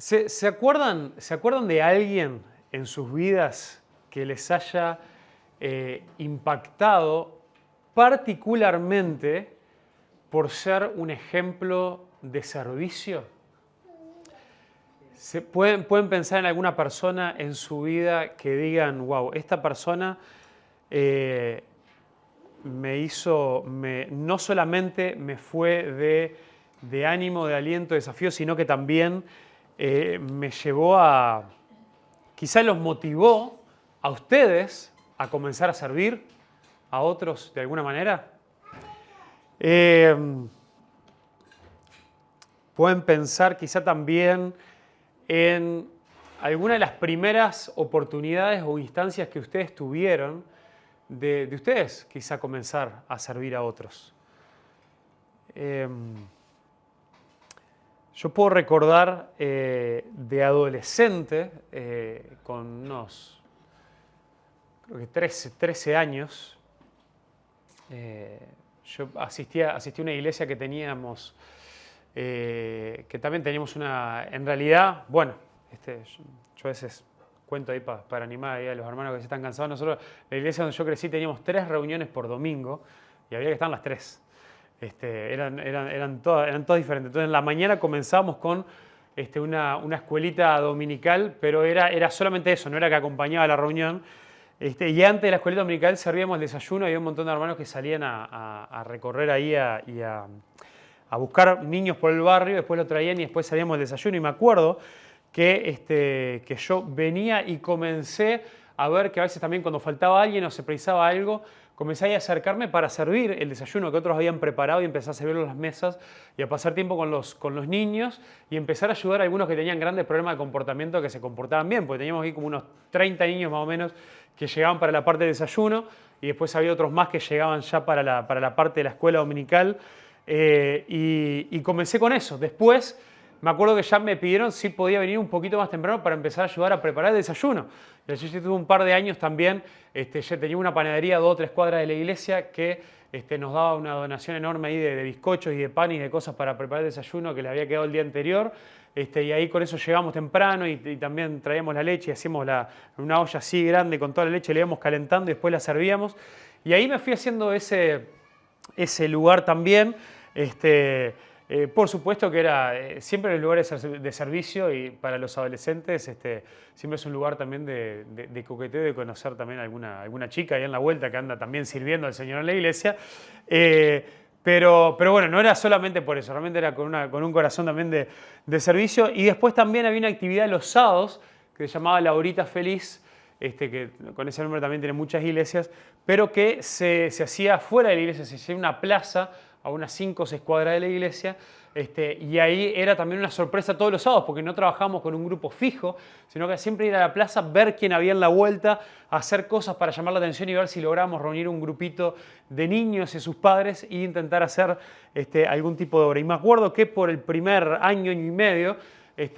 ¿Se acuerdan de alguien en sus vidas que les haya impactado particularmente por ser un ejemplo de servicio? ¿Pueden pensar en alguna persona en su vida que digan, wow, esta persona no solamente me fue de ánimo, de aliento, de desafío, sino que también me llevó quizá los motivó a ustedes a comenzar a servir a otros de alguna manera? Pueden pensar quizá también en alguna de las primeras oportunidades o instancias que ustedes tuvieron de ustedes quizá comenzar a servir a otros. Yo puedo recordar de adolescente, con unos, creo que 13 años, yo asistí a una iglesia que teníamos, que también teníamos en realidad, bueno, yo a veces cuento ahí para animar ahí a los hermanos que se están cansados. Nosotros, la iglesia donde yo crecí, teníamos 3 reuniones por domingo y había que estar las 3. Eran todas diferentes. Entonces, en la mañana comenzábamos con una escuelita dominical, pero era solamente eso, no era que acompañaba la reunión. Y antes de la escuelita dominical servíamos el desayuno y había un montón de hermanos que salían a recorrer ahí y a buscar niños por el barrio, después lo traían y después salíamos del desayuno. Y me acuerdo que yo venía y comencé a ver que a veces también cuando faltaba alguien o se precisaba algo, comencé a acercarme para servir el desayuno que otros habían preparado y empecé a servirlo en las mesas y a pasar tiempo con los niños y empezar a ayudar a algunos que tenían grandes problemas de comportamiento que se comportaban bien, porque teníamos aquí como unos 30 niños más o menos que llegaban para la parte de desayuno y después había otros más que llegaban ya para la parte de la escuela dominical y comencé con eso. Después me acuerdo que ya me pidieron si podía venir un poquito más temprano para empezar a ayudar a preparar el desayuno. Y allí yo tuve un par de años también, ya tenía una panadería a 2 o 3 cuadras de la iglesia que nos daba una donación enorme ahí de bizcochos y de pan y de cosas para preparar el desayuno que le había quedado el día anterior. Y ahí con eso llegamos temprano y también traíamos la leche y hacíamos una olla así grande con toda la leche, le íbamos calentando y después la servíamos. Y ahí me fui haciendo ese lugar también. Por supuesto que era siempre los lugares de servicio y para los adolescentes siempre es un lugar también de coqueteo, de conocer también alguna chica ahí en la vuelta que anda también sirviendo al Señor en la iglesia. Pero bueno, no era solamente por eso, realmente era con un corazón también de servicio. Y después también había una actividad los sábados que se llamaba La Horita Feliz, que con ese nombre también tiene muchas iglesias, pero que se hacía fuera de la iglesia, se hacía en una plaza a unas 5 o 6 cuadras de la iglesia, y ahí era también una sorpresa todos los sábados, porque no trabajábamos con un grupo fijo, sino que siempre ir a la plaza, ver quién había en la vuelta, hacer cosas para llamar la atención y ver si lográbamos reunir un grupito de niños y sus padres e intentar hacer algún tipo de obra. Y me acuerdo que por el primer año y medio,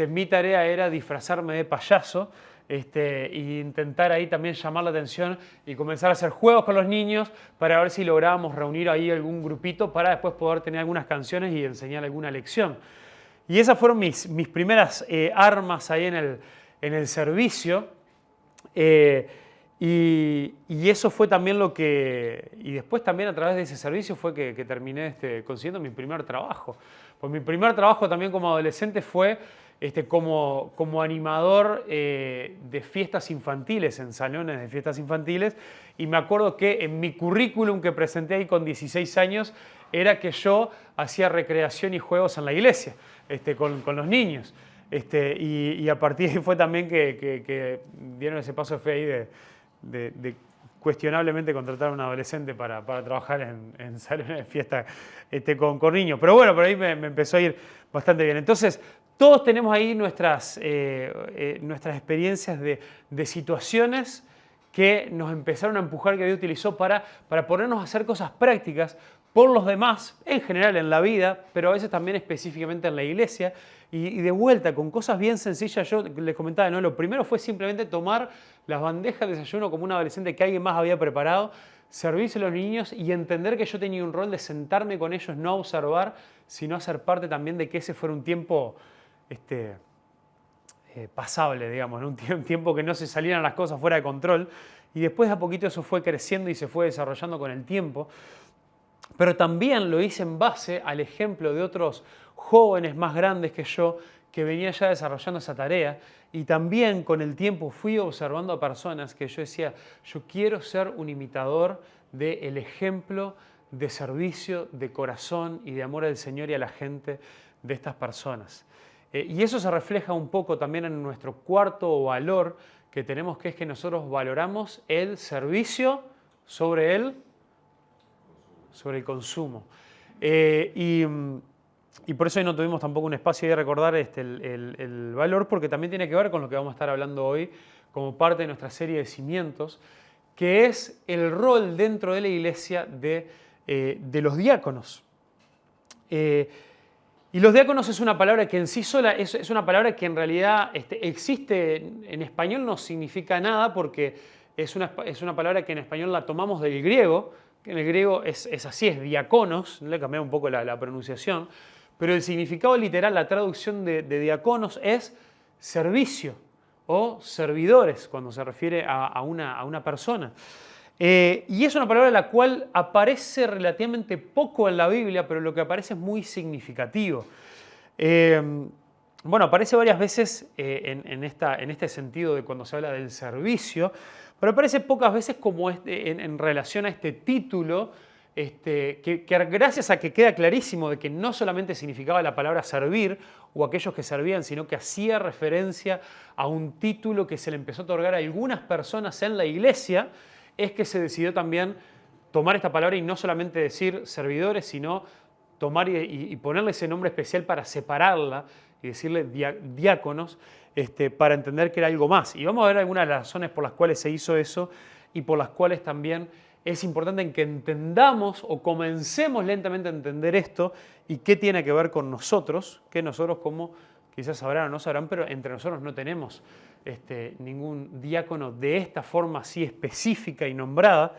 mi tarea era disfrazarme de payaso, y intentar ahí también llamar la atención y comenzar a hacer juegos con los niños para ver si lográbamos reunir ahí algún grupito para después poder tener algunas canciones y enseñar alguna lección. Y esas fueron mis primeras armas ahí en el servicio. Y eso fue también y después también a través de ese servicio fue que terminé consiguiendo mi primer trabajo. Pues mi primer trabajo también como adolescente fue como animador de fiestas infantiles, en salones de fiestas infantiles, y me acuerdo que en mi currículum que presenté ahí con 16 años era que yo hacía recreación y juegos en la iglesia, con los niños. Y a partir de ahí fue también que dieron ese paso de fe ahí de cuestionablemente contratar a un adolescente para trabajar en salones de fiesta con niños. Pero bueno, por ahí me empezó a ir bastante bien. Entonces, todos tenemos ahí nuestras experiencias de situaciones que nos empezaron a empujar, que Dios utilizó para ponernos a hacer cosas prácticas por los demás, en general en la vida, pero a veces también específicamente en la iglesia. Y de vuelta, con cosas bien sencillas, yo les comentaba, ¿no? Lo primero fue simplemente tomar las bandejas de desayuno como un adolescente que alguien más había preparado, servirse a los niños y entender que yo tenía un rol de sentarme con ellos, no a observar, sino a ser parte también de que ese fuera un tiempo pasable, digamos, ¿no? Un tiempo que no se salieran las cosas fuera de control, y después a poquito eso fue creciendo y se fue desarrollando con el tiempo. Pero también lo hice en base al ejemplo de otros jóvenes más grandes que yo que venían ya desarrollando esa tarea, y también con el tiempo fui observando a personas que yo decía, yo quiero ser un imitador del ejemplo de servicio, de corazón y de amor al Señor y a la gente de estas personas. Y eso se refleja un poco también en nuestro cuarto valor que tenemos, que es que nosotros valoramos el servicio sobre el consumo. Y por eso hoy no tuvimos tampoco un espacio de recordar el valor, porque también tiene que ver con lo que vamos a estar hablando hoy como parte de nuestra serie de cimientos, que es el rol dentro de la iglesia de los diáconos. Y los diáconos es una palabra que en sí sola es una palabra que en realidad existe en español, no significa nada porque es una palabra que en español la tomamos del griego, que en el griego es así, es diáconos, le cambié un poco la pronunciación, pero el significado literal, la traducción de diáconos es servicio o servidores, cuando se refiere a una persona. Y es una palabra la cual aparece relativamente poco en la Biblia, pero lo que aparece es muy significativo. Bueno, aparece varias veces en este sentido de cuando se habla del servicio, pero aparece pocas veces como en relación a este título, que gracias a que queda clarísimo de que no solamente significaba la palabra servir o aquellos que servían, sino que hacía referencia a un título que se le empezó a otorgar a algunas personas en la iglesia, es que se decidió también tomar esta palabra y no solamente decir servidores, sino tomar y ponerle ese nombre especial para separarla y decirle diáconos, para entender que era algo más. Y vamos a ver algunas de las razones por las cuales se hizo eso y por las cuales también es importante en que entendamos o comencemos lentamente a entender esto y qué tiene que ver con nosotros, que nosotros, como quizás sabrán o no sabrán, pero entre nosotros no tenemos ningún diácono de esta forma así específica y nombrada,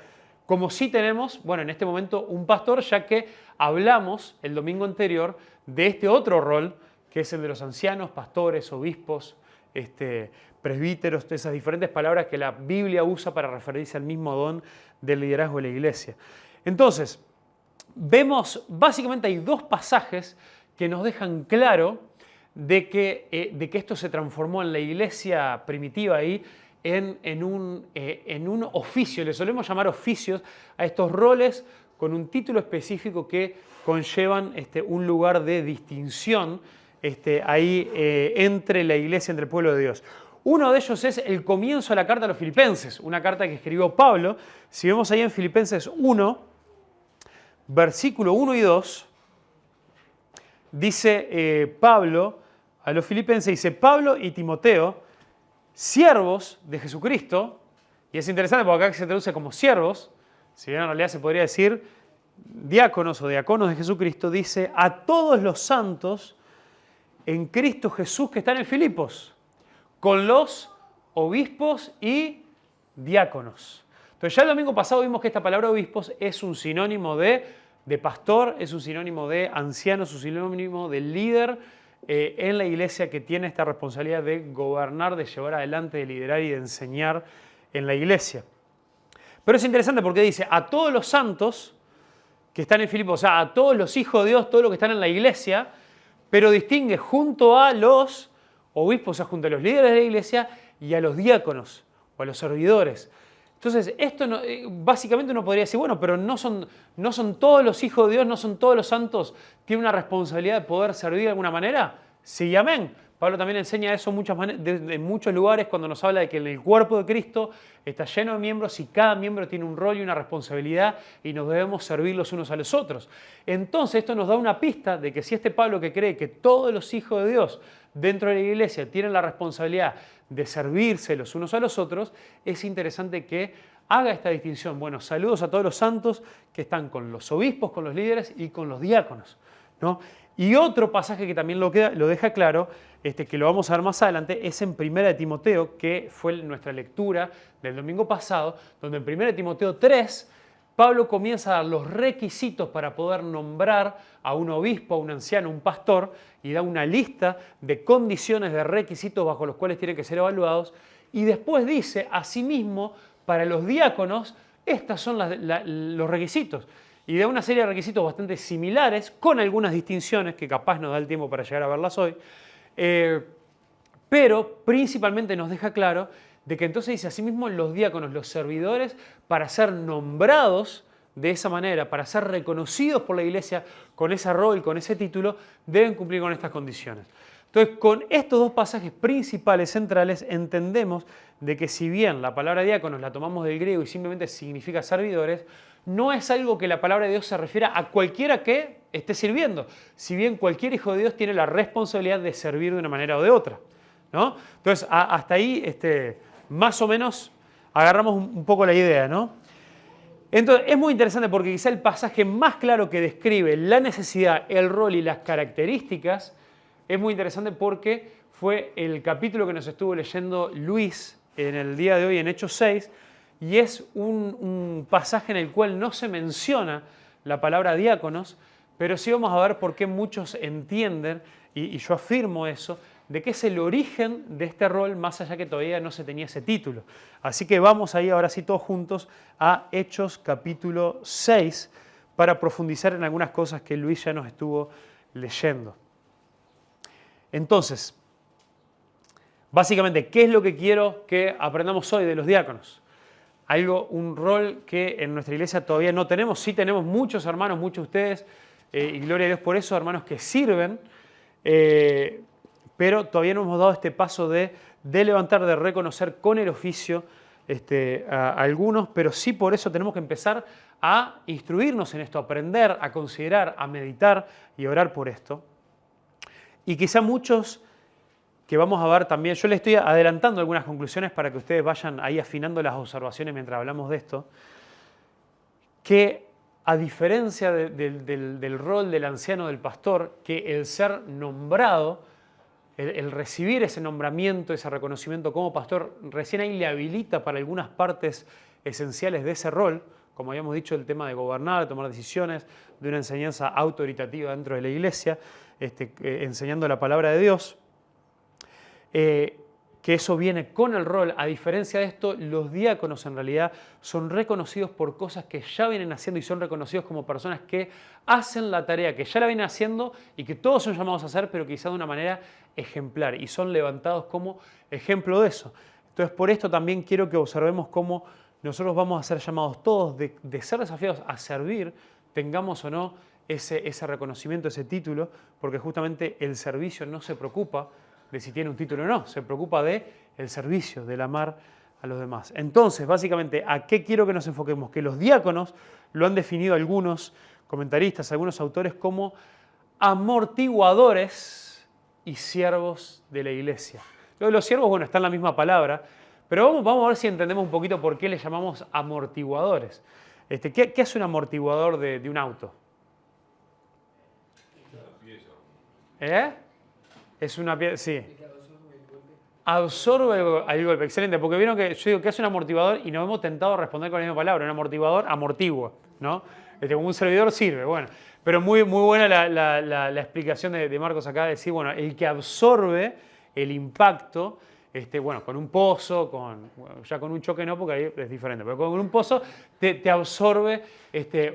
como sí tenemos, bueno, en este momento un pastor, ya que hablamos el domingo anterior de este otro rol, que es el de los ancianos, pastores, obispos, presbíteros, esas diferentes palabras que la Biblia usa para referirse al mismo don del liderazgo de la iglesia. Entonces, vemos, básicamente hay dos pasajes que nos dejan claro de que esto se transformó en la iglesia primitiva ahí en un oficio. Le solemos llamar oficios a estos roles con un título específico que conllevan un lugar de distinción ahí entre la iglesia, entre el pueblo de Dios. Uno de ellos es el comienzo de la carta a los Filipenses, una carta que escribió Pablo. Si vemos ahí en Filipenses 1, versículo 1 y 2, dice Pablo a los Filipenses, dice: Pablo y Timoteo, siervos de Jesucristo, y es interesante porque acá se traduce como siervos, si bien en realidad se podría decir diáconos o diaconos de Jesucristo, dice a todos los santos en Cristo Jesús que están en Filipos, con los obispos y diáconos. Entonces ya el domingo pasado vimos que esta palabra obispos es un sinónimo de pastor, es un sinónimo de anciano, es un sinónimo de líder en la iglesia que tiene esta responsabilidad de gobernar, de llevar adelante, de liderar y de enseñar en la iglesia. Pero es interesante porque dice a todos los santos que están en Filipos, o sea, a todos los hijos de Dios, todos los que están en la iglesia, pero distingue junto a los obispos, o sea, junto a los líderes de la iglesia y a los diáconos o a los servidores. Entonces, esto básicamente uno podría decir, bueno, pero no son todos los hijos de Dios, no son todos los santos, tienen una responsabilidad de poder servir de alguna manera. Sí, amén. Pablo también enseña eso en muchos lugares cuando nos habla de que el cuerpo de Cristo está lleno de miembros y cada miembro tiene un rol y una responsabilidad y nos debemos servir los unos a los otros. Entonces esto nos da una pista de que si Pablo que cree que todos los hijos de Dios dentro de la iglesia tienen la responsabilidad de servirse los unos a los otros, es interesante que haga esta distinción. Bueno, saludos a todos los santos que están con los obispos, con los líderes y con los diáconos, ¿no? Y otro pasaje que también lo deja claro, que lo vamos a ver más adelante, es en 1 Timoteo, que fue nuestra lectura del domingo pasado, donde en 1 Timoteo 3, Pablo comienza a dar los requisitos para poder nombrar a un obispo, a un anciano, a un pastor, y da una lista de condiciones, de requisitos bajo los cuales tienen que ser evaluados, y después dice, asimismo, para los diáconos, estos son los requisitos. Y da una serie de requisitos bastante similares, con algunas distinciones, que capaz nos da el tiempo para llegar a verlas hoy, pero principalmente nos deja claro de que entonces dice, asimismo, los diáconos, los servidores, para ser nombrados de esa manera, para ser reconocidos por la iglesia con ese rol, con ese título, deben cumplir con estas condiciones. Entonces, con estos dos pasajes principales, centrales, entendemos de que si bien la palabra diáconos la tomamos del griego y simplemente significa servidores, no es algo que la palabra de Dios se refiera a cualquiera que esté sirviendo. Si bien cualquier hijo de Dios tiene la responsabilidad de servir de una manera o de otra, ¿no? Entonces, hasta ahí, más o menos, agarramos un poco la idea, ¿no? Entonces, es muy interesante porque quizá el pasaje más claro que describe la necesidad, el rol y las características es muy interesante porque fue el capítulo que nos estuvo leyendo Luis en el día de hoy en Hechos 6 y es un pasaje en el cual no se menciona la palabra diáconos, pero sí vamos a ver por qué muchos entienden, y yo afirmo eso, de qué es el origen de este rol, más allá que todavía no se tenía ese título. Así que vamos ahí ahora sí todos juntos a Hechos capítulo 6 para profundizar en algunas cosas que Luis ya nos estuvo leyendo. Entonces, básicamente, ¿qué es lo que quiero que aprendamos hoy de los diáconos? Un rol que en nuestra iglesia todavía no tenemos. Sí tenemos muchos hermanos, muchos de ustedes, y gloria a Dios por eso, hermanos que sirven, pero todavía no hemos dado este paso de levantar, de reconocer con el oficio a algunos, pero sí por eso tenemos que empezar a instruirnos en esto, a aprender, a considerar, a meditar y a orar por esto. Y quizá muchos que vamos a ver también, yo les estoy adelantando algunas conclusiones para que ustedes vayan ahí afinando las observaciones mientras hablamos de esto, que a diferencia del rol del anciano, del pastor, que el ser nombrado, el recibir ese nombramiento, ese reconocimiento como pastor, recién ahí le habilita para algunas partes esenciales de ese rol, como habíamos dicho, el tema de gobernar, de tomar decisiones, de una enseñanza autoritativa dentro de la iglesia, enseñando la palabra de Dios, que eso viene con el rol. A diferencia de esto, los diáconos en realidad son reconocidos por cosas que ya vienen haciendo y son reconocidos como personas que hacen la tarea, que ya la vienen haciendo y que todos son llamados a hacer, pero quizá de una manera ejemplar y son levantados como ejemplo de eso. Entonces, por esto también quiero que observemos cómo nosotros vamos a ser llamados todos de ser desafiados a servir, tengamos o no ese reconocimiento, ese título, porque justamente el servicio no se preocupa de si tiene un título o no, se preocupa del servicio, del amar a los demás. Entonces, básicamente, ¿a qué quiero que nos enfoquemos? Que los diáconos lo han definido algunos comentaristas, algunos autores como amortiguadores y siervos de la iglesia. Lo de los siervos, bueno, está en la misma palabra, pero vamos a ver si entendemos un poquito por qué le llamamos amortiguadores. ¿Qué hace un amortiguador de un auto? Es una pieza, sí. Absorbe el golpe, excelente, porque vieron que yo digo que es un amortiguador y nos hemos tentado a responder con la misma palabra, un amortiguador amortigua, ¿no? Como un servidor sirve, bueno. Pero muy buena la explicación de Marcos acá, de decir, bueno, el que absorbe el impacto, bueno, con un pozo, ya con un choque no, porque ahí es diferente, pero con un pozo te absorbe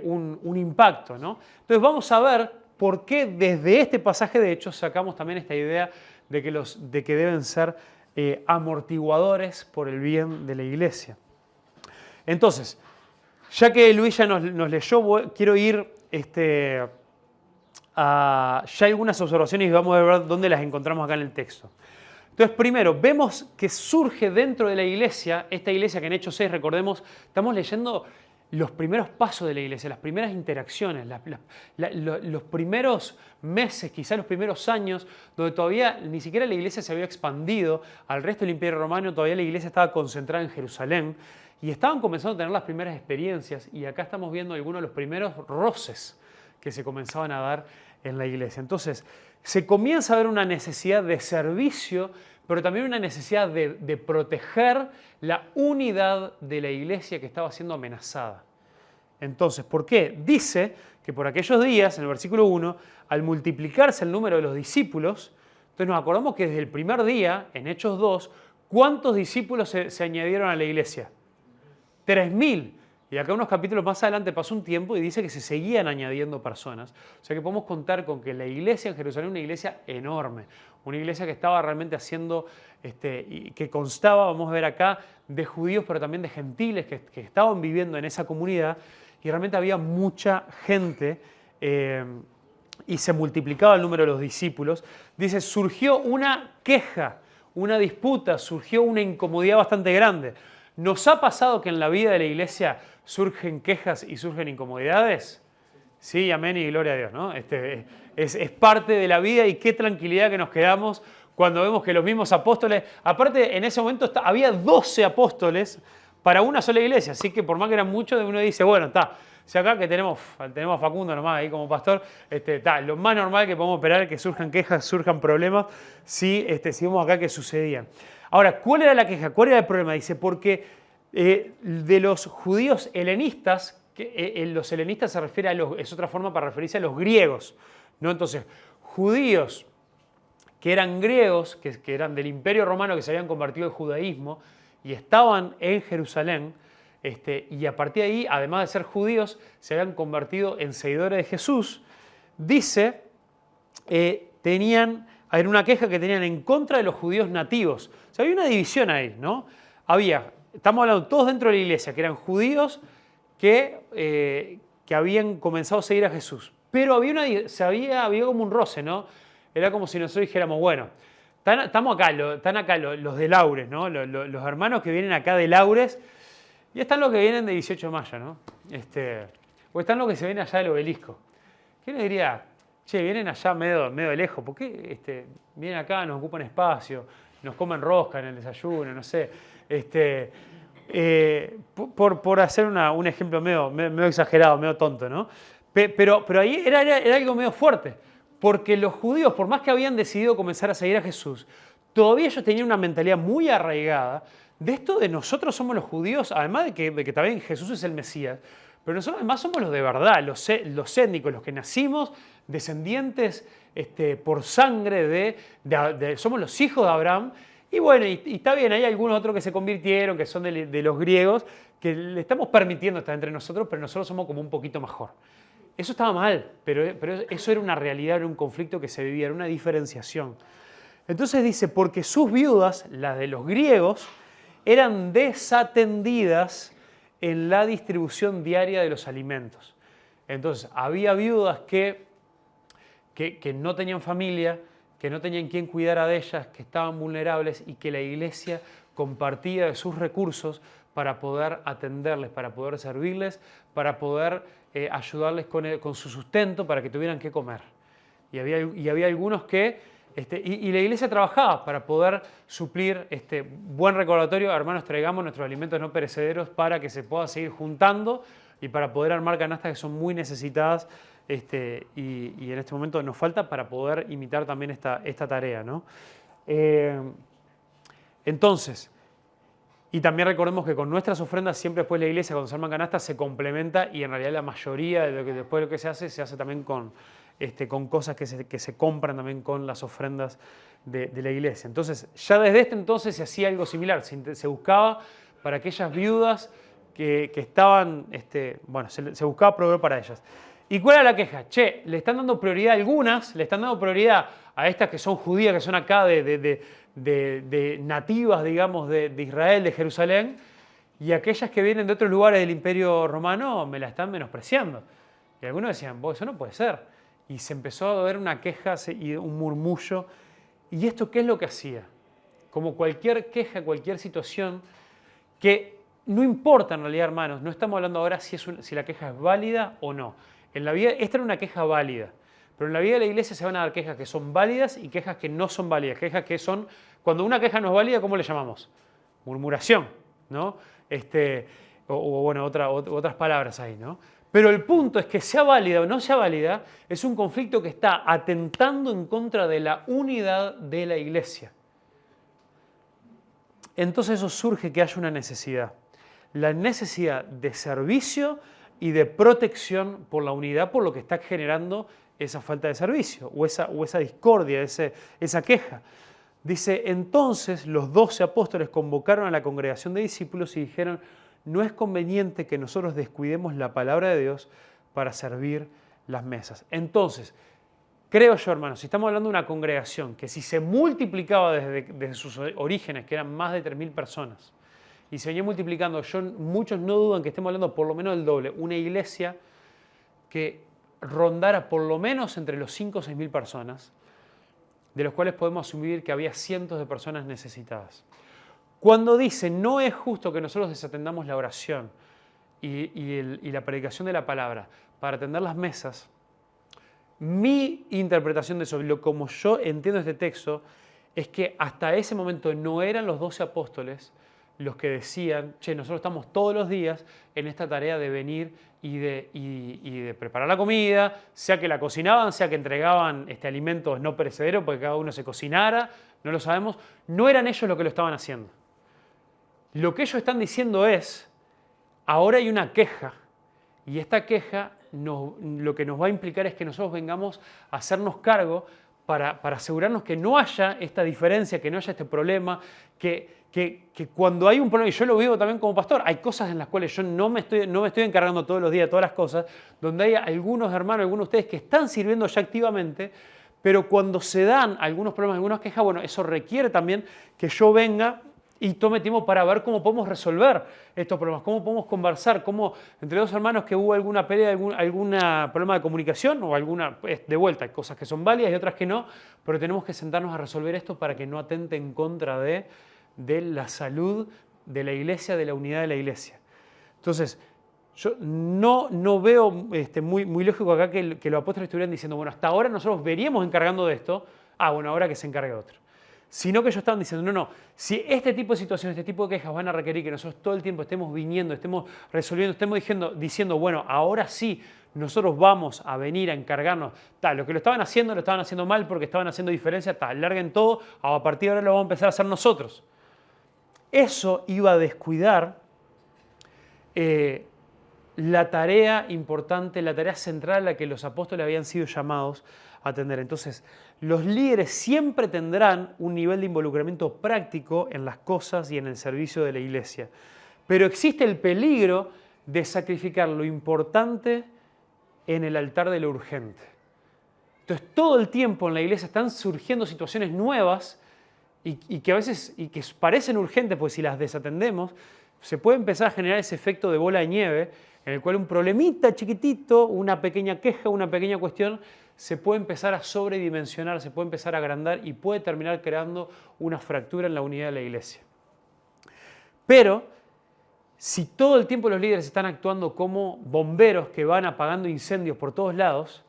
un impacto, ¿no? Entonces vamos a ver por qué desde este pasaje de Hechos sacamos también esta idea de que deben ser amortiguadores por el bien de la iglesia. Entonces, ya que Luis ya nos leyó, quiero ir a ya algunas observaciones y vamos a ver dónde las encontramos acá en el texto. Entonces, primero, vemos que surge dentro de la iglesia, esta iglesia que en Hechos 6, recordemos, estamos leyendo los primeros pasos de la iglesia, las primeras interacciones, los primeros meses, quizás los primeros años, donde todavía ni siquiera la iglesia se había expandido al resto del Imperio Romano, todavía la iglesia estaba concentrada en Jerusalén y estaban comenzando a tener las primeras experiencias y acá estamos viendo algunos de los primeros roces que se comenzaban a dar en la iglesia. Entonces, se comienza a ver una necesidad de servicio, pero también una necesidad de proteger la unidad de la iglesia que estaba siendo amenazada. Entonces, ¿por qué? Dice que que por aquellos días, en el versículo 1, al multiplicarse el número de los discípulos, entonces nos acordamos que desde el primer día, en Hechos 2, ¿cuántos discípulos se añadieron a la iglesia? 3.000. Y acá unos capítulos más adelante pasó un tiempo y dice que se seguían añadiendo personas. O sea que podemos contar con que la iglesia en Jerusalén es una iglesia enorme, una iglesia que estaba realmente haciendo, y que constaba, vamos a ver acá, de judíos, pero también de gentiles que estaban viviendo en esa comunidad, y realmente había mucha gente y se multiplicaba el número de los discípulos. Dice, surgió una queja, una disputa, surgió una incomodidad bastante grande. ¿Nos ha pasado que en la vida de la iglesia surgen quejas y surgen incomodidades? Sí, amén y gloria a Dios, ¿no? Es parte de la vida, y qué tranquilidad que nos quedamos cuando vemos que los mismos apóstoles, aparte en ese momento había 12 apóstoles para una sola iglesia, así que por más que eran muchos, uno dice, bueno, está, si acá que tenemos a Facundo nomás ahí como pastor, lo más normal que podemos esperar es que surjan quejas, surjan problemas, si vemos acá que sucedían. Ahora, ¿cuál era la queja? ¿Cuál era el problema? Dice, porque de los judíos helenistas, los helenistas se refiere es otra forma para referirse a los griegos, ¿no? Entonces, judíos que eran griegos, que eran del Imperio Romano, que se habían convertido al judaísmo y estaban en Jerusalén, y a partir de ahí, además de ser judíos, se habían convertido en seguidores de Jesús, dice, era una queja que tenían en contra de los judíos nativos. O sea, había una división ahí, ¿no? Estamos hablando todos dentro de la iglesia, que eran judíos que habían comenzado a seguir a Jesús. Pero había como un roce, ¿no? Era como si nosotros dijéramos, bueno, están acá los de Laures, ¿no? Los hermanos que vienen acá de Laures, y están los que vienen de 18 de mayo, ¿no? O están los que se vienen allá del obelisco. ¿Quién le diría? Che, vienen allá medio de lejos, ¿por qué vienen acá, nos ocupan espacio, nos comen rosca en el desayuno, no sé? Por hacer un ejemplo medio exagerado, medio tonto, ¿no? Pero ahí era algo medio fuerte, porque los judíos, por más que habían decidido comenzar a seguir a Jesús, todavía ellos tenían una mentalidad muy arraigada de esto de nosotros somos los judíos, además de que también Jesús es el Mesías, pero nosotros además somos los de verdad, los étnicos, los que nacimos descendientes por sangre somos los hijos de Abraham. Y bueno, y está bien, hay algunos otros que se convirtieron, que son de los griegos, que le estamos permitiendo estar entre nosotros, pero nosotros somos como un poquito mejor. Eso estaba mal, pero eso era una realidad, era un conflicto que se vivía, era una diferenciación. Entonces dice, porque sus viudas, las de los griegos, eran desatendidas en la distribución diaria de los alimentos. Entonces, había viudas que no tenían familia, que no tenían quien cuidara de ellas, que estaban vulnerables y que la iglesia compartía de sus recursos para poder atenderles, para poder servirles, para poder ayudarles con su sustento, para que tuvieran que comer. Y había algunos que, y la iglesia trabajaba para poder suplir buen recordatorio, hermanos, traigamos nuestros alimentos no perecederos para que se pueda seguir juntando y para poder armar canastas que son muy necesitadas. Y en este momento nos falta para poder imitar también esta tarea, ¿no? Entonces, y también recordemos que con nuestras ofrendas siempre después la iglesia cuando se arman canastas se complementa, y en realidad la mayoría de lo que se hace también con cosas que se compran también con las ofrendas de la iglesia. Entonces, ya desde entonces se hacía algo similar, se buscaba para aquellas viudas que estaban, se buscaba proveer para ellas. ¿Y cuál era la queja? Che, le están dando prioridad a algunas, le están dando prioridad a estas que son judías, que son acá de nativas, digamos, de Israel, de Jerusalén, y aquellas que vienen de otros lugares del Imperio Romano me la están menospreciando. Y algunos decían, eso no puede ser. Y se empezó a ver una queja y un murmullo. ¿Y esto qué es lo que hacía? Como cualquier queja, cualquier situación, que no importa en realidad, hermanos, no estamos hablando ahora si la queja es válida o no. En la vida, esta era una queja válida, pero en la vida de la iglesia se van a dar quejas que son válidas y quejas que no son válidas. Quejas que son, cuando una queja no es válida, ¿cómo le llamamos? Murmuración, ¿no? Otras palabras ahí, ¿no? Pero el punto es que sea válida o no sea válida, es un conflicto que está atentando en contra de la unidad de la iglesia. Entonces eso surge que haya una necesidad. La necesidad de servicio y de protección por la unidad, por lo que está generando esa falta de servicio o esa discordia, esa queja. Dice, entonces los 12 apóstoles convocaron a la congregación de discípulos y dijeron, no es conveniente que nosotros descuidemos la palabra de Dios para servir las mesas. Entonces, creo yo, hermanos, si estamos hablando de una congregación que si se multiplicaba desde sus orígenes, que eran más de 3.000 personas, y se venía multiplicando, muchos no dudan que estemos hablando por lo menos del doble, una iglesia que rondara por lo menos entre los 5 o 6.000 personas, de los cuales podemos asumir que había cientos de personas necesitadas. Cuando dice, no es justo que nosotros desatendamos la oración y la predicación de la palabra para atender las mesas, mi interpretación de eso, como yo entiendo este texto, es que hasta ese momento no eran los 12 apóstoles los que decían, che, nosotros estamos todos los días en esta tarea de venir y de preparar la comida, sea que la cocinaban, sea que entregaban alimentos no perecederos, porque cada uno se cocinara, no lo sabemos. No eran ellos los que lo estaban haciendo. Lo que ellos están diciendo es, ahora hay una queja, y esta queja lo que nos va a implicar es que nosotros vengamos a hacernos cargo para asegurarnos que no haya esta diferencia, que no haya este problema, que cuando hay un problema, y yo lo vivo también como pastor, hay cosas en las cuales yo no me estoy encargando todos los días de todas las cosas, donde hay algunos hermanos, algunos de ustedes que están sirviendo ya activamente, pero cuando se dan algunos problemas, algunas quejas, bueno, eso requiere también que yo venga y tome tiempo para ver cómo podemos resolver estos problemas, cómo podemos conversar, cómo entre dos hermanos que hubo alguna pelea, algún problema de comunicación o alguna, de vuelta, hay cosas que son válidas y otras que no, pero tenemos que sentarnos a resolver esto para que no atente en contra de la salud de la iglesia, de la unidad de la iglesia. Entonces, yo no veo muy lógico acá que los apóstoles estuvieran diciendo, bueno, hasta ahora nosotros veríamos encargando de esto, bueno, ahora que se encargue otro. Sino que ellos estaban diciendo, no, si este tipo de situaciones, este tipo de quejas van a requerir que nosotros todo el tiempo estemos viniendo, estemos resolviendo, estemos diciendo, bueno, ahora sí, nosotros vamos a venir a encargarnos, lo que lo estaban haciendo mal porque estaban haciendo diferencia, larguen todo, a partir de ahora lo vamos a empezar a hacer nosotros. Eso iba a descuidar la tarea importante, la tarea central a la que los apóstoles habían sido llamados a atender. Entonces, los líderes siempre tendrán un nivel de involucramiento práctico en las cosas y en el servicio de la iglesia. Pero existe el peligro de sacrificar lo importante en el altar de lo urgente. Entonces, todo el tiempo en la iglesia están surgiendo situaciones nuevas y que a veces que parecen urgentes, porque si las desatendemos, se puede empezar a generar ese efecto de bola de nieve, en el cual un problemita chiquitito, una pequeña queja, una pequeña cuestión, se puede empezar a sobredimensionar, se puede empezar a agrandar y puede terminar creando una fractura en la unidad de la iglesia. Pero, si todo el tiempo los líderes están actuando como bomberos que van apagando incendios por todos lados,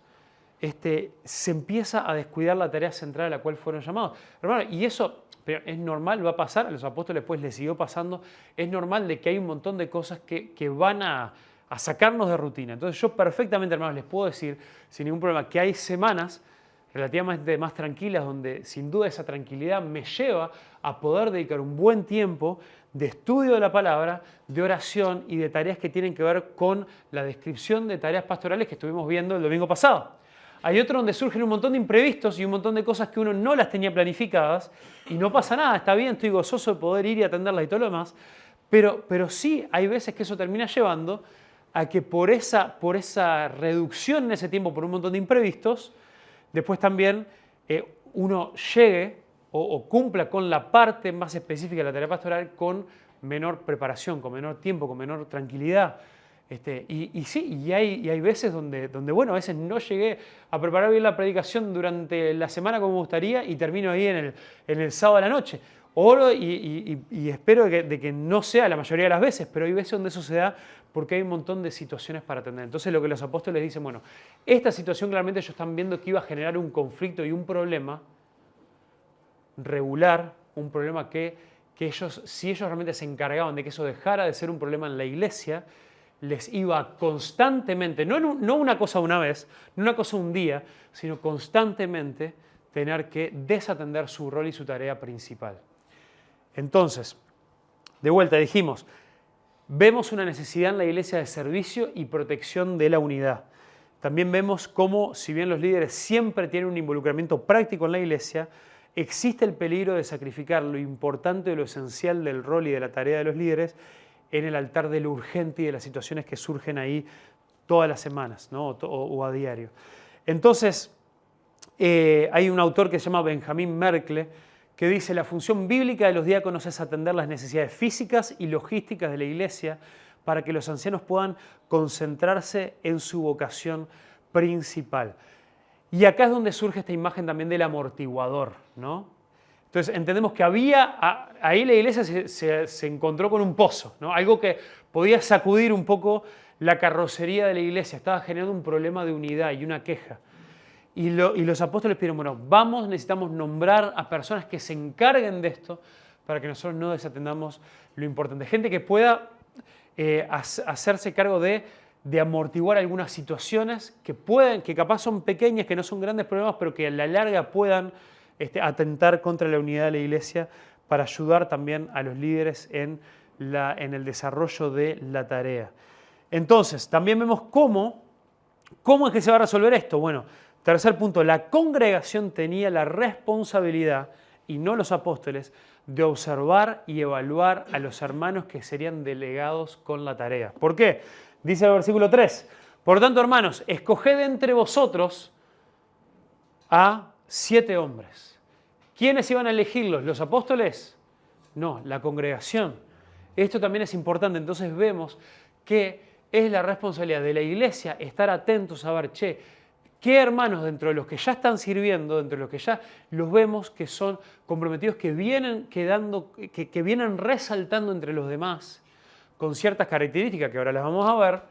se empieza a descuidar la tarea central a la cual fueron llamados. Hermano, y eso es normal, va a pasar, a los apóstoles después les siguió pasando, es normal de que hay un montón de cosas que van a sacarnos de rutina. Entonces yo perfectamente, hermanos, les puedo decir sin ningún problema que hay semanas relativamente más tranquilas donde sin duda esa tranquilidad me lleva a poder dedicar un buen tiempo de estudio de la palabra, de oración y de tareas que tienen que ver con la descripción de tareas pastorales que estuvimos viendo el domingo pasado. Hay otro donde surgen un montón de imprevistos y un montón de cosas que uno no las tenía planificadas y no pasa nada, está bien, estoy gozoso de poder ir y atenderlas y todo lo demás, pero sí hay veces que eso termina llevando a que por esa reducción en ese tiempo, por un montón de imprevistos, después también uno llegue o cumpla con la parte más específica de la tarea pastoral con menor preparación, con menor tiempo, con menor tranquilidad. Y hay veces donde, bueno, a veces no llegué a preparar bien la predicación durante la semana como me gustaría y termino ahí en el sábado a la noche. Oro y espero de que no sea la mayoría de las veces, pero hay veces donde eso se da porque hay un montón de situaciones para atender. Entonces lo que los apóstoles dicen, bueno, esta situación claramente ellos están viendo que iba a generar un conflicto y un problema regular, un problema que ellos, si ellos realmente se encargaban de que eso dejara de ser un problema en la iglesia, les iba constantemente, no una cosa una vez, no una cosa un día, sino constantemente tener que desatender su rol y su tarea principal. Entonces, de vuelta dijimos, vemos una necesidad en la iglesia de servicio y protección de la unidad. También vemos cómo, si bien los líderes siempre tienen un involucramiento práctico en la iglesia, existe el peligro de sacrificar lo importante y lo esencial del rol y de la tarea de los líderes en el altar de lo urgente y de las situaciones que surgen ahí todas las semanas, ¿no? o a diario. Entonces, hay un autor que se llama Benjamin Merkle que dice: la función bíblica de los diáconos es atender las necesidades físicas y logísticas de la iglesia para que los ancianos puedan concentrarse en su vocación principal. Y acá es donde surge esta imagen también del amortiguador, ¿no? Entonces entendemos que ahí la iglesia se encontró con un pozo, ¿no? Algo que podía sacudir un poco la carrocería de la iglesia, estaba generando un problema de unidad y una queja. Y los apóstoles pidieron, bueno, necesitamos nombrar a personas que se encarguen de esto para que nosotros no desatendamos lo importante. Gente que pueda hacerse cargo de amortiguar algunas situaciones que capaz son pequeñas, que no son grandes problemas, pero que a la larga puedan atentar contra la unidad de la iglesia para ayudar también a los líderes en el desarrollo de la tarea. Entonces, también vemos cómo es que se va a resolver esto. Bueno, tercer punto, la congregación tenía la responsabilidad, y no los apóstoles, de observar y evaluar a los hermanos que serían delegados con la tarea. ¿Por qué? Dice el versículo 3, por tanto, hermanos, escoged entre vosotros a 7 hombres. ¿Quiénes iban a elegirlos? ¿Los apóstoles? No, la congregación. Esto también es importante, entonces vemos que es la responsabilidad de la iglesia estar atentos a ver, ¿qué hermanos dentro de los que ya están sirviendo, dentro de los que ya los vemos que son comprometidos, que vienen resaltando entre los demás con ciertas características que ahora las vamos a ver,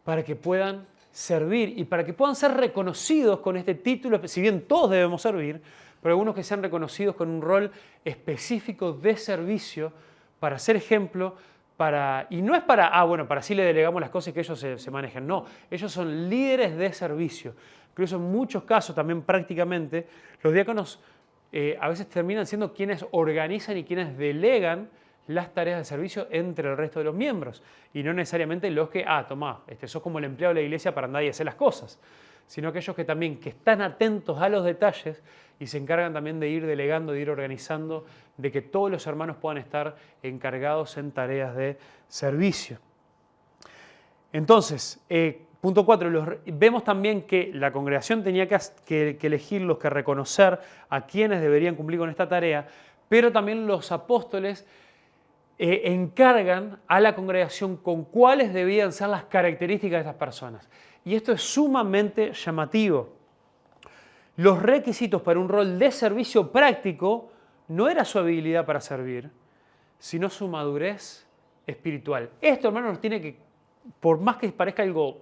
para que puedan servir y para que puedan ser reconocidos con este título, si bien todos debemos servir, pero algunos que sean reconocidos con un rol específico de servicio para ser ejemplo, y no es para así le delegamos las cosas y que ellos se manejen, no, ellos son líderes de servicio. Incluso en muchos casos, también prácticamente, los diáconos a veces terminan siendo quienes organizan y quienes delegan las tareas de servicio entre el resto de los miembros. Y no necesariamente los que, sos como el empleado de la iglesia para andar y hacer las cosas, sino aquellos que también que están atentos a los detalles y se encargan también de ir delegando, de ir organizando, de que todos los hermanos puedan estar encargados en tareas de servicio. Entonces, punto 4, vemos también que la congregación tenía que elegirlos, que reconocer a quienes deberían cumplir con esta tarea, pero también los apóstoles encargan a la congregación con cuáles debían ser las características de estas personas. Y esto es sumamente llamativo. Los requisitos para un rol de servicio práctico no era su habilidad para servir, sino su madurez espiritual. Esto, hermanos, nos tiene que, por más que parezca algo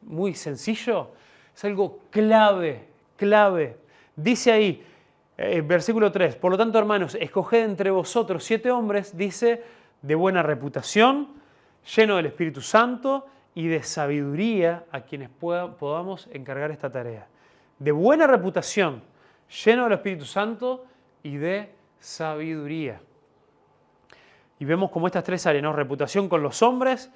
muy sencillo, es algo clave. Dice ahí, versículo 3, por lo tanto, hermanos, escoged entre vosotros 7 hombres, dice, de buena reputación, lleno del Espíritu Santo y de sabiduría, a quienes podamos encargar esta tarea. De buena reputación, lleno del Espíritu Santo y de sabiduría. Y vemos como estas 3 áreas, ¿no? Reputación con los hombres,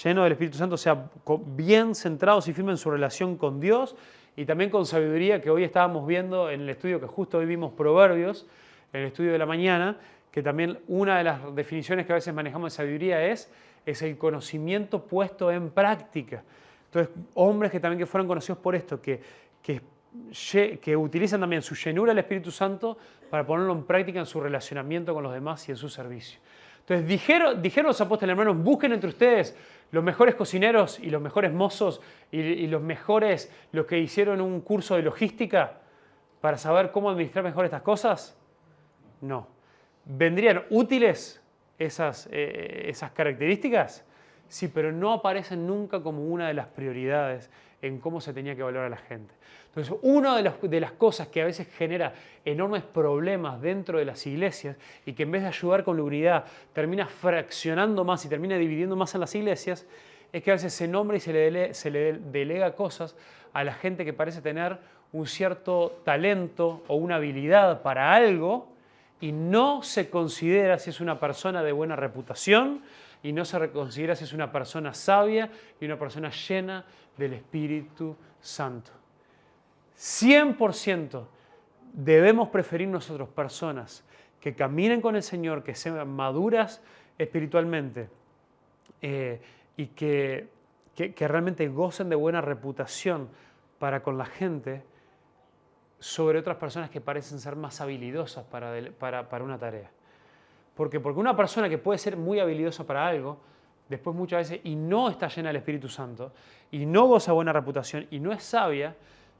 lleno del Espíritu Santo, o sea, bien centrados y firmes en su relación con Dios, y también con sabiduría, que hoy estábamos viendo en el estudio que justo hoy vimos Proverbios, en el estudio de la mañana, que también una de las definiciones que a veces manejamos de sabiduría es el conocimiento puesto en práctica. Entonces, hombres que también fueron conocidos por esto, que utilizan también su llenura del Espíritu Santo para ponerlo en práctica en su relacionamiento con los demás y en su servicio. Entonces dijeron los apóstoles, hermanos, busquen entre ustedes los mejores cocineros y los mejores mozos y los que hicieron un curso de logística para saber cómo administrar mejor estas cosas. No. ¿Vendrían útiles esas características? Sí, pero no aparecen nunca como una de las prioridades en cómo se tenía que evaluar a la gente. Entonces, una de las cosas que a veces genera enormes problemas dentro de las iglesias y que en vez de ayudar con la unidad termina fraccionando más y termina dividiendo más en las iglesias, es que a veces se nombra y se le delega cosas a la gente que parece tener un cierto talento o una habilidad para algo y no se considera si es una persona de buena reputación, y no se considera si es una persona sabia y una persona llena del Espíritu Santo. 100% debemos preferir nosotros personas que caminen con el Señor, que sean maduras espiritualmente y que realmente gocen de buena reputación para con la gente, sobre otras personas que parecen ser más habilidosas para una tarea. Porque una persona que puede ser muy habilidosa para algo, después muchas veces, y no está llena del Espíritu Santo, y no goza buena reputación, y no es sabia,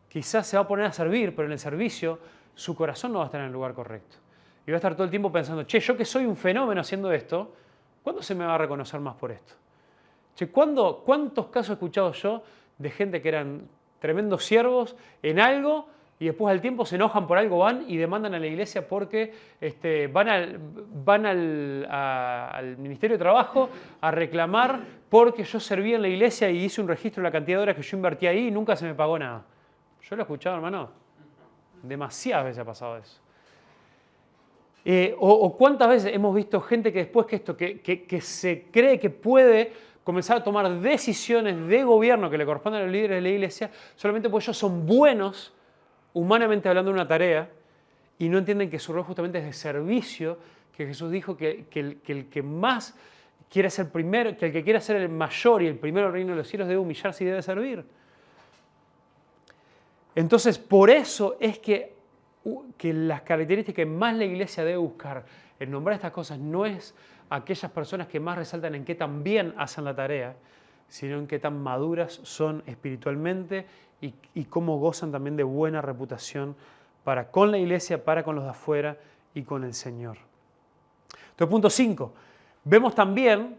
quizás se va a poner a servir, pero en el servicio su corazón no va a estar en el lugar correcto. Y va a estar todo el tiempo pensando, che, yo que soy un fenómeno haciendo esto, ¿cuándo se me va a reconocer más por esto? Che, ¿cuántos casos he escuchado yo de gente que eran tremendos siervos en algo y después al tiempo se enojan por algo, van y demandan a la iglesia porque van al Ministerio de Trabajo a reclamar porque yo serví en la iglesia y hice un registro de la cantidad de horas que yo invertí ahí y nunca se me pagó nada? Yo lo he escuchado, hermano. Demasiadas veces ha pasado eso. O cuántas veces hemos visto gente que después que se cree que puede comenzar a tomar decisiones de gobierno que le corresponden a los líderes de la iglesia solamente porque ellos son buenos, humanamente hablando, de una tarea y no entienden que su rol justamente es de servicio, que Jesús dijo que el que más quiere ser primero, que el que quiera ser el mayor y el primero del reino de los cielos debe humillarse y debe servir. Entonces, por eso es que las características que más la iglesia debe buscar en nombrar estas cosas no es aquellas personas que más resaltan en qué tan bien hacen la tarea, sino en qué tan maduras son espiritualmente y cómo gozan también de buena reputación para con la iglesia, para con los de afuera y con el Señor. Entonces, punto 5. Vemos también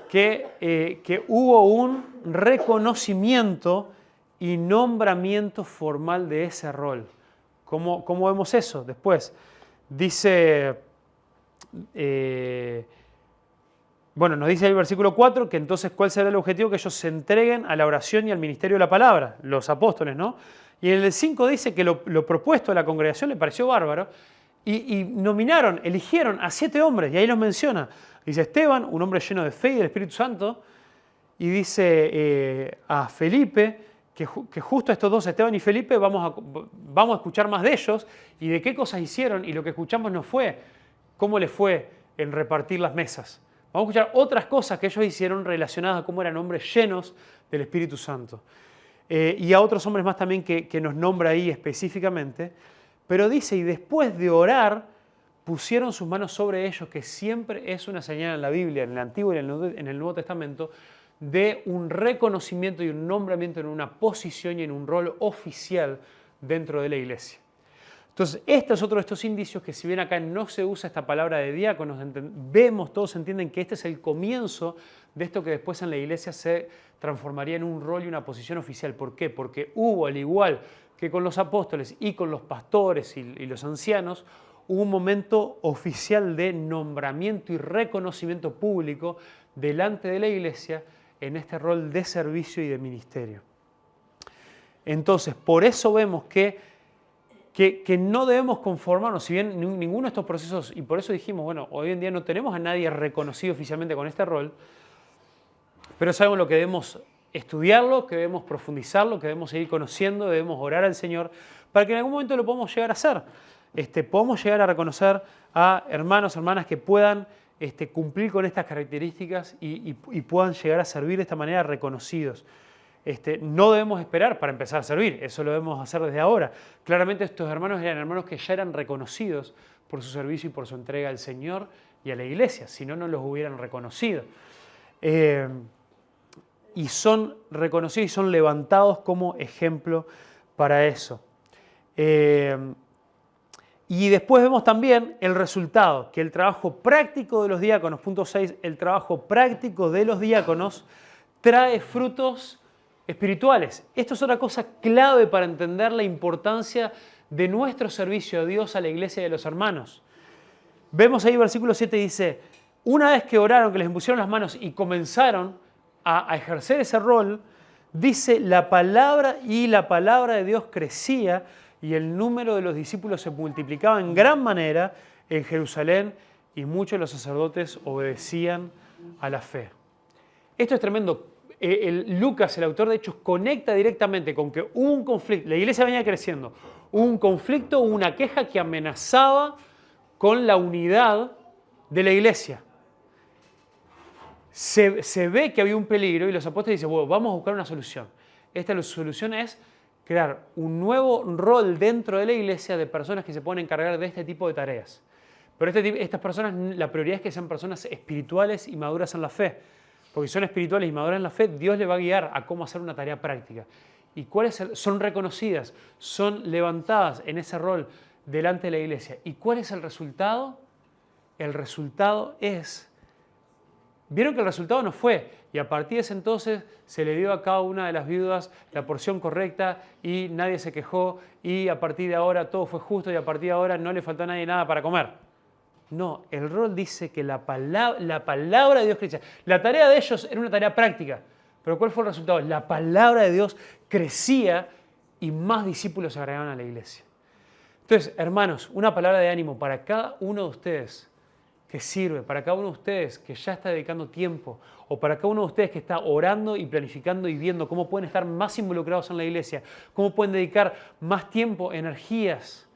que hubo un reconocimiento y nombramiento formal de ese rol. ¿Cómo vemos eso? Después dice, nos dice el versículo 4 que entonces ¿cuál será el objetivo? Que ellos se entreguen a la oración y al ministerio de la palabra, los apóstoles, ¿no? Y en el 5 dice que lo propuesto a la congregación le pareció bárbaro y eligieron a 7 hombres, y ahí los menciona. Dice Esteban, un hombre lleno de fe y del Espíritu Santo, y dice a Felipe, que justo estos dos, Esteban y Felipe, vamos a escuchar más de ellos y de qué cosas hicieron, y lo que escuchamos no fue cómo les fue en repartir las mesas. Vamos a escuchar otras cosas que ellos hicieron relacionadas a cómo eran hombres llenos del Espíritu Santo. Y a otros hombres más también que nos nombra ahí específicamente, pero dice, y después de orar, pusieron sus manos sobre ellos, que siempre es una señal en la Biblia, en el Antiguo y en el Nuevo Testamento, de un reconocimiento y un nombramiento en una posición y en un rol oficial dentro de la iglesia. Entonces, este es otro de estos indicios que, si bien acá no se usa esta palabra de diáconos, todos entienden que este es el comienzo de esto que después en la iglesia se transformaría en un rol y una posición oficial. ¿Por qué? Porque hubo, al igual que con los apóstoles y con los pastores y los ancianos, hubo un momento oficial de nombramiento y reconocimiento público delante de la iglesia en este rol de servicio y de ministerio. Entonces, por eso vemos que no debemos conformarnos, si bien ninguno de estos procesos, y por eso dijimos, bueno, hoy en día no tenemos a nadie reconocido oficialmente con este rol, pero es algo en lo que debemos estudiarlo, que debemos profundizarlo, que debemos seguir conociendo, debemos orar al Señor, para que en algún momento lo podamos llegar a hacer. Podamos llegar a reconocer a hermanos, hermanas que puedan cumplir con estas características y puedan llegar a servir de esta manera reconocidos. No debemos esperar para empezar a servir, eso lo debemos hacer desde ahora. Claramente estos hermanos eran hermanos que ya eran reconocidos por su servicio y por su entrega al Señor y a la iglesia, si no, no los hubieran reconocido. Y son reconocidos y son levantados como ejemplo para eso. Y después vemos también el resultado, que el trabajo práctico de los diáconos, punto 6, el trabajo práctico de los diáconos trae frutos espirituales. Esto es otra cosa clave para entender la importancia de nuestro servicio a Dios, a la iglesia y a los hermanos. Vemos ahí versículo 7, dice, una vez que oraron, que les impusieron las manos y comenzaron a ejercer ese rol, dice, la palabra de Dios crecía y el número de los discípulos se multiplicaba en gran manera en Jerusalén y muchos de los sacerdotes obedecían a la fe. Esto es tremendo. Lucas, el autor de Hechos, conecta directamente con que hubo un conflicto. La iglesia venía creciendo. Hubo un conflicto, hubo una queja que amenazaba con la unidad de la iglesia. Se ve que había un peligro y los apóstoles dicen, bueno, vamos a buscar una solución. Esta solución es crear un nuevo rol dentro de la iglesia de personas que se pueden encargar de este tipo de tareas. Pero estas personas, la prioridad es que sean personas espirituales y maduras en la fe. Porque si son espirituales y maduras en la fe, Dios les va a guiar a cómo hacer una tarea práctica. ¿Y son reconocidas? Son levantadas en ese rol delante de la iglesia. ¿Y cuál es el resultado? El resultado es... Vieron que el resultado no fue, y a partir de ese entonces se le dio a cada una de las viudas la porción correcta y nadie se quejó y a partir de ahora todo fue justo y a partir de ahora no le faltó a nadie nada para comer. No, el rol dice que la palabra de Dios crecía. La tarea de ellos era una tarea práctica, pero ¿cuál fue el resultado? La palabra de Dios crecía y más discípulos se agregaban a la iglesia. Entonces, hermanos, una palabra de ánimo para cada uno de ustedes que sirve, para cada uno de ustedes que ya está dedicando tiempo, o para cada uno de ustedes que está orando y planificando y viendo cómo pueden estar más involucrados en la iglesia, cómo pueden dedicar más tiempo, energías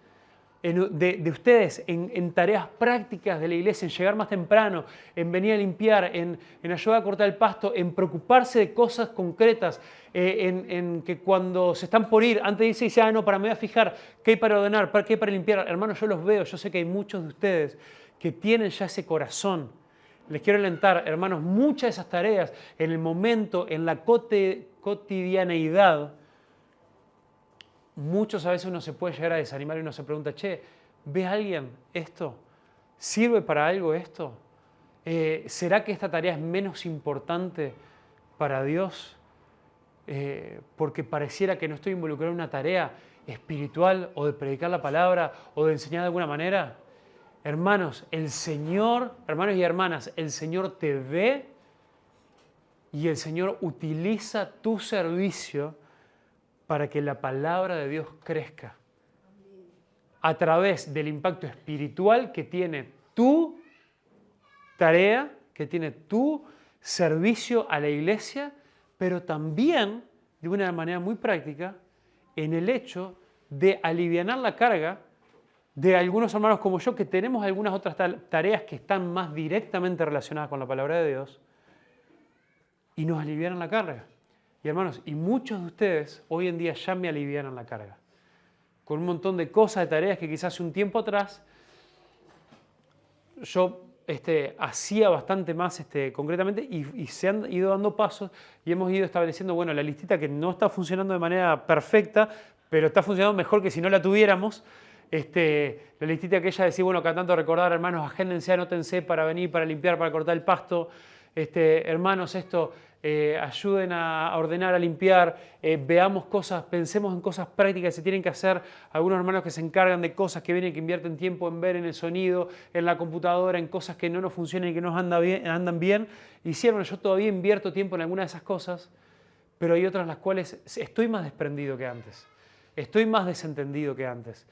de ustedes en tareas prácticas de la iglesia, en llegar más temprano, en venir a limpiar, en ayudar a cortar el pasto, en preocuparse de cosas concretas, en que cuando se están por ir, antes de irse, dice, no, me voy a fijar qué hay para ordenar, qué hay para limpiar. Hermanos, yo los veo, yo sé que hay muchos de ustedes que tienen ya ese corazón. Les quiero alentar, hermanos, muchas de esas tareas en el momento, en la cotidianeidad, muchos a veces uno se puede llegar a desanimar y uno se pregunta, ¿ve a alguien esto? ¿Sirve para algo esto? ¿Será que esta tarea es menos importante para Dios? Porque pareciera que no estoy involucrado en una tarea espiritual o de predicar la palabra o de enseñar de alguna manera. Hermanos, el Señor, hermanos y hermanas, el Señor te ve y el Señor utiliza tu servicio para que la palabra de Dios crezca a través del impacto espiritual que tiene tu tarea, que tiene tu servicio a la iglesia, pero también de una manera muy práctica en el hecho de alivianar la carga de algunos hermanos como yo que tenemos algunas otras tareas que están más directamente relacionadas con la palabra de Dios y nos alivianan la carga. Y hermanos, y muchos de ustedes hoy en día ya me alivianan la carga con un montón de cosas, de tareas que quizás hace un tiempo atrás yo hacía bastante más concretamente y se han ido dando pasos y hemos ido estableciendo, bueno, la listita que no está funcionando de manera perfecta, pero está funcionando mejor que si no la tuviéramos. La listita aquella de decir, bueno, cada tanto recordar, hermanos, agéndense, anótense para venir, para limpiar, para cortar el pasto. Hermanos, ayuden a ordenar, a limpiar, veamos cosas, pensemos en cosas prácticas que se tienen que hacer. Algunos hermanos que se encargan de cosas que vienen, que invierten tiempo en ver en el sonido, en la computadora, en cosas que no nos funcionan y que no andan bien. Y sí, hermanos, yo todavía invierto tiempo en algunas de esas cosas, pero hay otras las cuales estoy más desprendido que antes, estoy más desentendido que antes.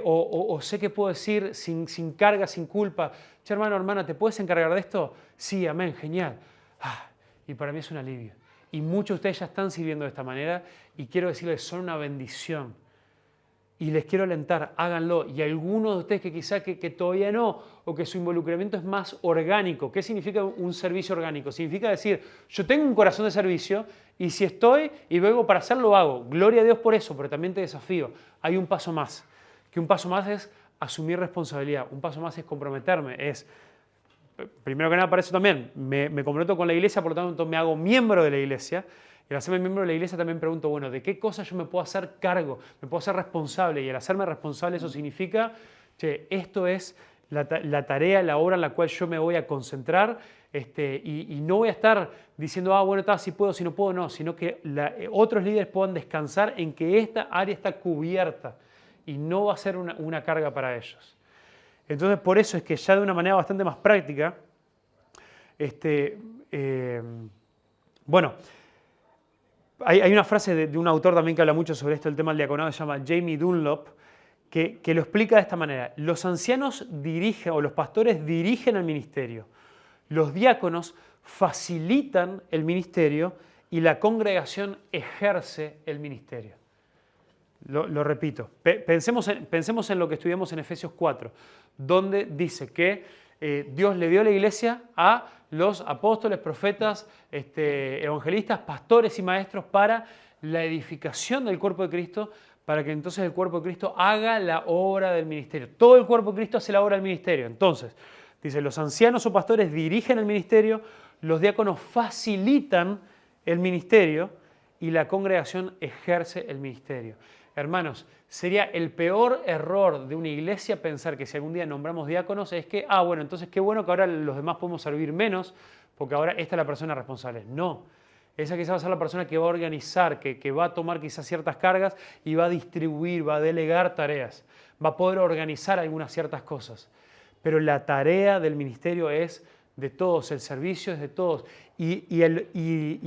O sé que puedo decir sin carga, sin culpa, hermano, hermana, ¿te puedes encargar de esto? Sí, amén, genial. Y para mí es un alivio. Y muchos de ustedes ya están sirviendo de esta manera y quiero decirles, son una bendición. Y les quiero alentar, háganlo. Y algunos de ustedes que quizá que todavía no, o que su involucramiento es más orgánico. ¿Qué significa un servicio orgánico? Significa decir, yo tengo un corazón de servicio y si estoy y luego para hacerlo lo hago. Gloria a Dios por eso, pero también te desafío. Hay un paso más. Que un paso más es asumir responsabilidad, un paso más es comprometerme, primero que nada para eso también, me comprometo con la iglesia, por lo tanto me hago miembro de la iglesia, y al hacerme miembro de la iglesia también pregunto, bueno, ¿de qué cosas yo me puedo hacer cargo? Me puedo hacer responsable, y al hacerme responsable eso significa, esto es la tarea, la obra en la cual yo me voy a concentrar, y no voy a estar diciendo, bueno, si puedo, si no puedo, no, sino que otros líderes puedan descansar en que esta área está cubierta, y no va a ser una carga para ellos. Entonces, por eso es que ya de una manera bastante más práctica, bueno, hay una frase de un autor también que habla mucho sobre esto, el tema del diaconado, se llama Jamie Dunlop, que lo explica de esta manera. Los ancianos dirigen, o los pastores dirigen el ministerio. Los diáconos facilitan el ministerio y la congregación ejerce el ministerio. Lo repito, pensemos en lo que estudiamos en Efesios 4, donde dice que Dios le dio la iglesia a los apóstoles, profetas, evangelistas, pastores y maestros para la edificación del cuerpo de Cristo, para que entonces el cuerpo de Cristo haga la obra del ministerio. Todo el cuerpo de Cristo hace la obra del ministerio. Entonces, dice, los ancianos o pastores dirigen el ministerio, los diáconos facilitan el ministerio y la congregación ejerce el ministerio. Hermanos, sería el peor error de una iglesia pensar que si algún día nombramos diáconos es que, bueno, entonces qué bueno que ahora los demás podemos servir menos porque ahora esta es la persona responsable. No, esa quizás va a ser la persona que va a organizar, que va a tomar quizás ciertas cargas y va a distribuir, va a delegar tareas, va a poder organizar algunas ciertas cosas. Pero la tarea del ministerio es de todos, el servicio es de todos. Y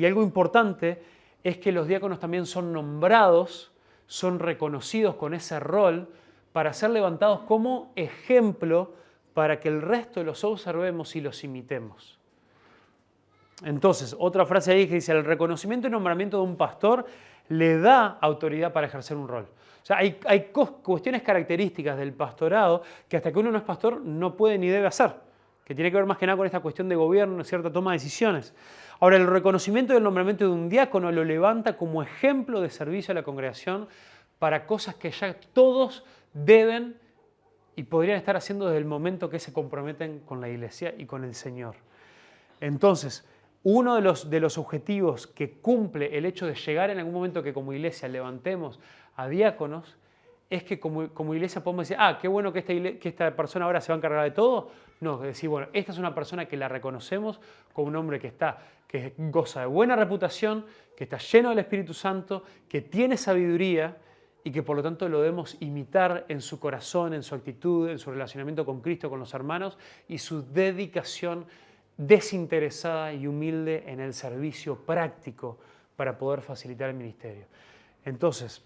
algo importante es que los diáconos también son nombrados, son reconocidos con ese rol para ser levantados como ejemplo para que el resto los observemos y los imitemos. Entonces, otra frase ahí que dice, el reconocimiento y nombramiento de un pastor le da autoridad para ejercer un rol. O sea, hay cuestiones características del pastorado que hasta que uno no es pastor no puede ni debe hacer, que tiene que ver más que nada con esta cuestión de gobierno, cierta toma de decisiones. Ahora, el reconocimiento y el nombramiento de un diácono lo levanta como ejemplo de servicio a la congregación para cosas que ya todos deben y podrían estar haciendo desde el momento que se comprometen con la iglesia y con el Señor. Entonces, uno de los objetivos que cumple el hecho de llegar en algún momento que como iglesia levantemos a diáconos es que como iglesia podemos decir, qué bueno que esta persona ahora se va a encargar de todo. No, es decir, bueno, esta es una persona que la reconocemos como un hombre que goza de buena reputación, que está lleno del Espíritu Santo, que tiene sabiduría y que por lo tanto lo debemos imitar en su corazón, en su actitud, en su relacionamiento con Cristo, con los hermanos y su dedicación desinteresada y humilde en el servicio práctico para poder facilitar el ministerio. Entonces,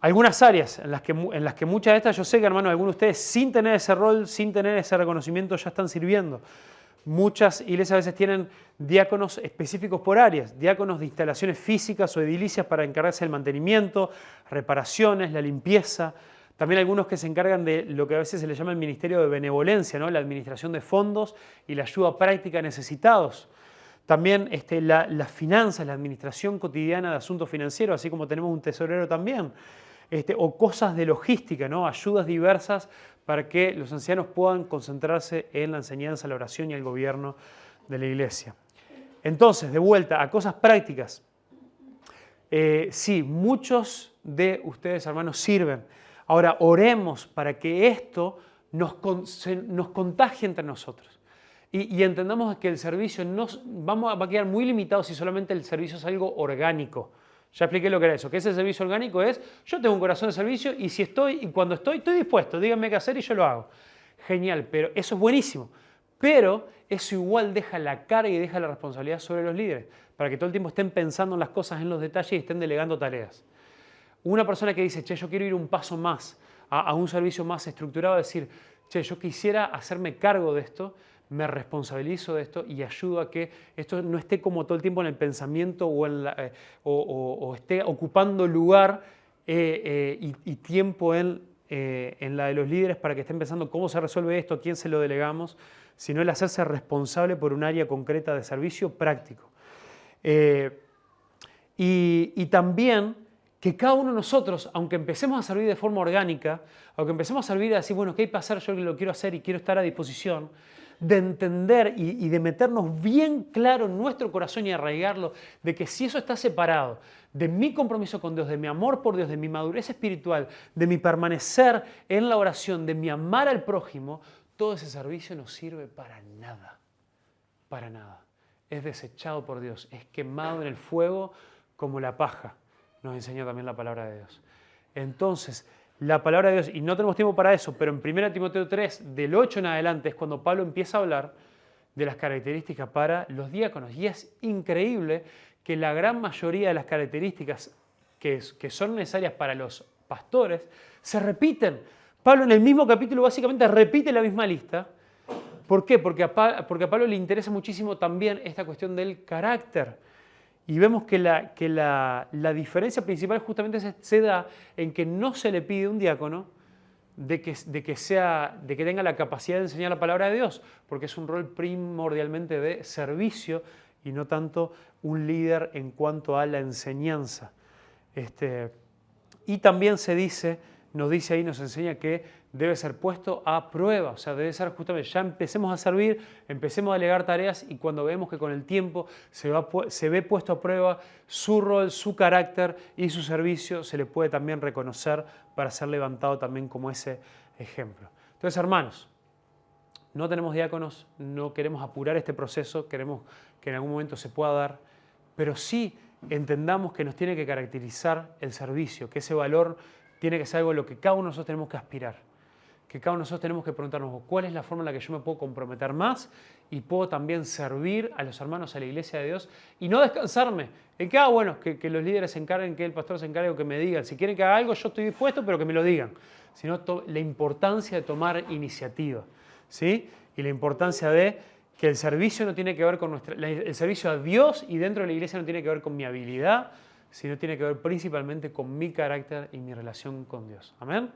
algunas áreas en las que muchas de estas, yo sé que, hermanos, algunos de ustedes sin tener ese rol, sin tener ese reconocimiento ya están sirviendo. Muchas iglesias a veces tienen diáconos específicos por áreas, diáconos de instalaciones físicas o edilicias para encargarse del mantenimiento, reparaciones, la limpieza. También algunos que se encargan de lo que a veces se le llama el ministerio de benevolencia, ¿no? La administración de fondos y la ayuda práctica a necesitados. También las finanzas, la administración cotidiana de asuntos financieros, así como tenemos un tesorero también. O cosas de logística, ¿no? Ayudas diversas para que los ancianos puedan concentrarse en la enseñanza, la oración y el gobierno de la iglesia. Entonces, de vuelta a cosas prácticas. Sí, muchos de ustedes, hermanos, sirven. Ahora, oremos para que esto nos contagie entre nosotros. Y entendamos que el servicio va a quedar muy limitado si solamente el servicio es algo orgánico. Ya expliqué lo que era eso, que ese servicio orgánico es, yo tengo un corazón de servicio y cuando estoy dispuesto, díganme qué hacer y yo lo hago. Genial, pero eso es buenísimo. Pero eso igual deja la carga y deja la responsabilidad sobre los líderes, para que todo el tiempo estén pensando en las cosas, en los detalles y estén delegando tareas. Una persona que dice, yo quiero ir un paso más, a un servicio más estructurado, decir, yo quisiera hacerme cargo de esto, me responsabilizo de esto y ayudo a que esto no esté como todo el tiempo en el pensamiento o esté ocupando lugar y tiempo en la de los líderes para que estén pensando cómo se resuelve esto, a quién se lo delegamos, sino el hacerse responsable por un área concreta de servicio práctico. Y también que cada uno de nosotros, aunque empecemos a servir de forma orgánica, aunque empecemos a servir a decir, bueno, ¿qué hay para hacer? Yo lo quiero hacer y quiero estar a disposición, de entender y de meternos bien claro en nuestro corazón y arraigarlo, de que si eso está separado de mi compromiso con Dios, de mi amor por Dios, de mi madurez espiritual, de mi permanecer en la oración, de mi amar al prójimo, todo ese servicio no sirve para nada, para nada. Es desechado por Dios, es quemado en el fuego como la paja, nos enseña también la palabra de Dios. Entonces, la palabra de Dios, y no tenemos tiempo para eso, pero en 1 Timoteo 3, del 8 en adelante, es cuando Pablo empieza a hablar de las características para los diáconos. Y es increíble que la gran mayoría de las características que son necesarias para los pastores se repiten. Pablo en el mismo capítulo básicamente repite la misma lista ¿Por qué? Porque a Pablo le interesa muchísimo también esta cuestión del carácter. Y vemos que la diferencia principal justamente se da en que no se le pide a un diácono de que tenga la capacidad de enseñar la palabra de Dios, porque es un rol primordialmente de servicio y no tanto un líder en cuanto a la enseñanza. Y también nos dice ahí, nos enseña que debe ser puesto a prueba, o sea, debe ser justamente, ya empecemos a servir, empecemos a delegar tareas y cuando vemos que con el tiempo se ve puesto a prueba su rol, su carácter y su servicio, se le puede también reconocer para ser levantado también como ese ejemplo. Entonces, hermanos, no tenemos diáconos, no queremos apurar este proceso, queremos que en algún momento se pueda dar, pero sí entendamos que nos tiene que caracterizar el servicio, que ese valor tiene que ser algo a lo que cada uno de nosotros tenemos que aspirar. Que cada uno de nosotros tenemos que preguntarnos cuál es la forma en la que yo me puedo comprometer más y puedo también servir a los hermanos, a la iglesia de Dios y no descansarme en que, bueno, que los líderes se encarguen, que el pastor se encargue o que me digan. Si quieren que haga algo, yo estoy dispuesto, pero que me lo digan. Sino la importancia de tomar iniciativa, ¿sí? Y la importancia de que el servicio no tiene que ver con el servicio a Dios y dentro de la iglesia no tiene que ver con mi habilidad, sino tiene que ver principalmente con mi carácter y mi relación con Dios. Amén.